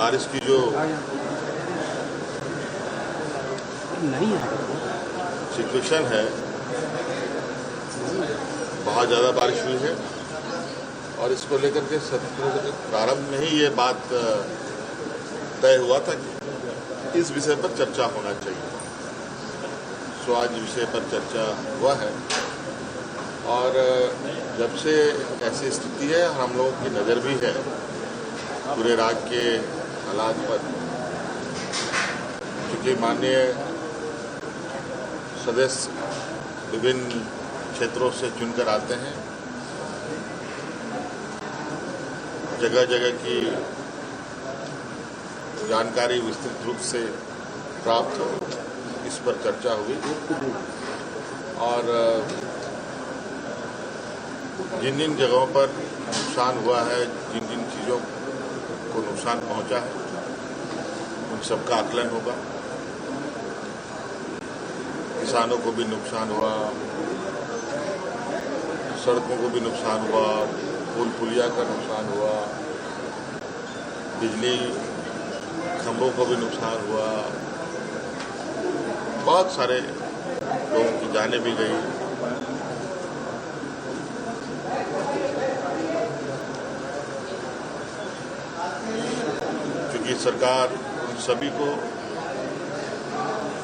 बारिश की जो सिचुएशन है, बहुत ज़्यादा बारिश हुई है और इसको लेकर के सत्र के प्रारंभ में ही ये बात तय हुआ था कि इस विषय पर चर्चा होना चाहिए। सो आज विषय पर चर्चा हुआ है और जब से ऐसी स्थिति है, हम लोगों की नज़र भी है पूरे राज्य के हालात पर, क्योंकि माननीय सदस्य विभिन्न क्षेत्रों से चुनकर आते हैं, जगह जगह की जानकारी विस्तृत रूप से प्राप्त हो, इस पर चर्चा हुई और जिन जिन जगहों पर नुकसान हुआ है, जिन जिन चीज़ों को नुकसान पहुंचा है, उन सबका आकलन होगा। किसानों को भी नुकसान हुआ, सड़कों को भी नुकसान हुआ, पुल पुलिया का नुकसान हुआ, बिजली खंभों को भी नुकसान हुआ, बहुत सारे लोगों की जानें भी गई। क्योंकि सरकार उन सभी को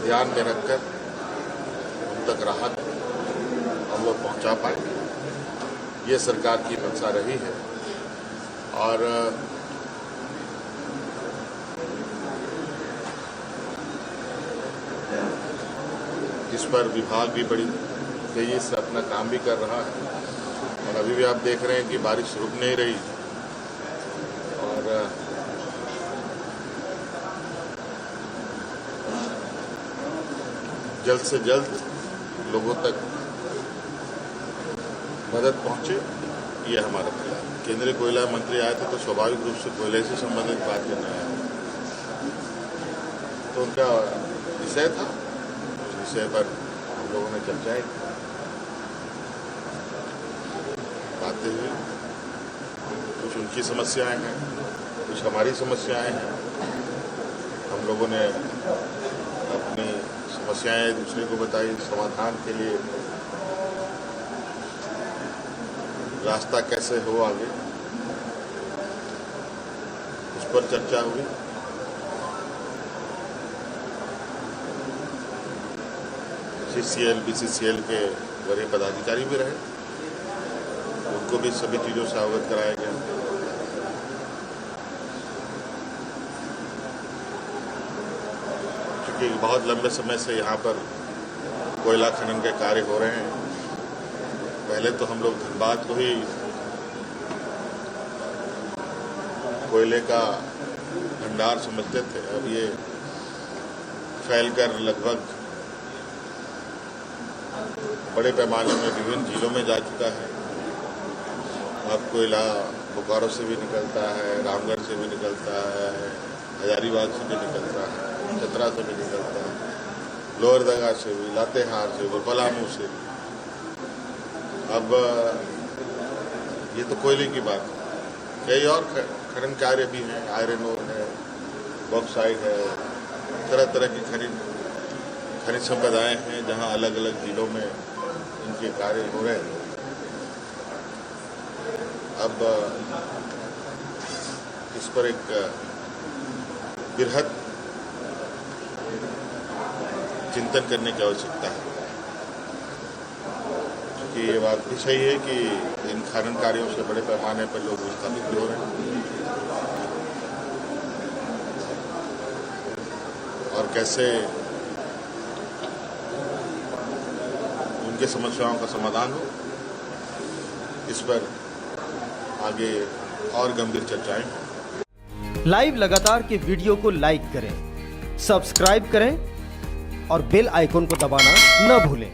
ध्यान में रखकर उन तक राहत हम लोग पहुंचा पाए, ये सरकार की मंशा रही है। और इस पर विभाग भी बड़ी तेजी से अपना काम भी कर रहा है और अभी भी आप देख रहे हैं कि बारिश रुक नहीं रही और जल्द से जल्द लोगों तक मदद पहुंचे, ये हमारा प्रयास। केंद्रीय कोयला मंत्री आए थे तो स्वाभाविक रूप से कोयले से संबंधित बात करने आया, तो उनका विषय था, उस विषय पर हम लोगों ने चर्चाएं बातें हुई। कुछ उनकी समस्याएं हैं, कुछ हमारी समस्याएं हैं। हम लोगों ने अपनी समस्याएं दूसरे को बताई, समाधान के लिए रास्ता कैसे हो आगे, उस पर चर्चा हुई। CCL, BCCL के वरीय पदाधिकारी भी रहे, उनको भी सभी चीज़ों से अवगत कराया गया। क्योंकि बहुत लंबे समय से यहाँ पर कोयला खनन के कार्य हो रहे हैं। पहले तो हम लोग धनबाद को ही कोयले का भंडार समझते थे, अब ये फैलकर लगभग बड़े पैमाने में विभिन्न जिलों में जा चुका है। अब कोयला बोकारो से भी निकलता है, रामगढ़ से भी निकलता है, हजारीबाग से भी निकलता है, चतरा से भी निकलता है, लोहरदगा से भी, लातेहार से भी, पलामू से भी। अब ये तो कोयले की बात है, कई और खनन कार्य भी हैं, आयरन ओर है, बॉक्साइट है, तरह तरह की खनिज संपदाएं हैं जहां अलग अलग जिलों में इनके कार्य हो रहे हैं। अब इस पर एक बृहद चिंतन करने की आवश्यकता है, क्योंकि ये बात भी सही है कि इन खनन कार्यों से बड़े पैमाने पर लोग विस्थापित भी हो रहे हैं और कैसे उनके समस्याओं का समाधान हो, इस पर आगे और गंभीर चर्चाएं हों। लाइव लगातार के वीडियो को लाइक करें, सब्सक्राइब करें और बेल आइकन को दबाना न भूलें।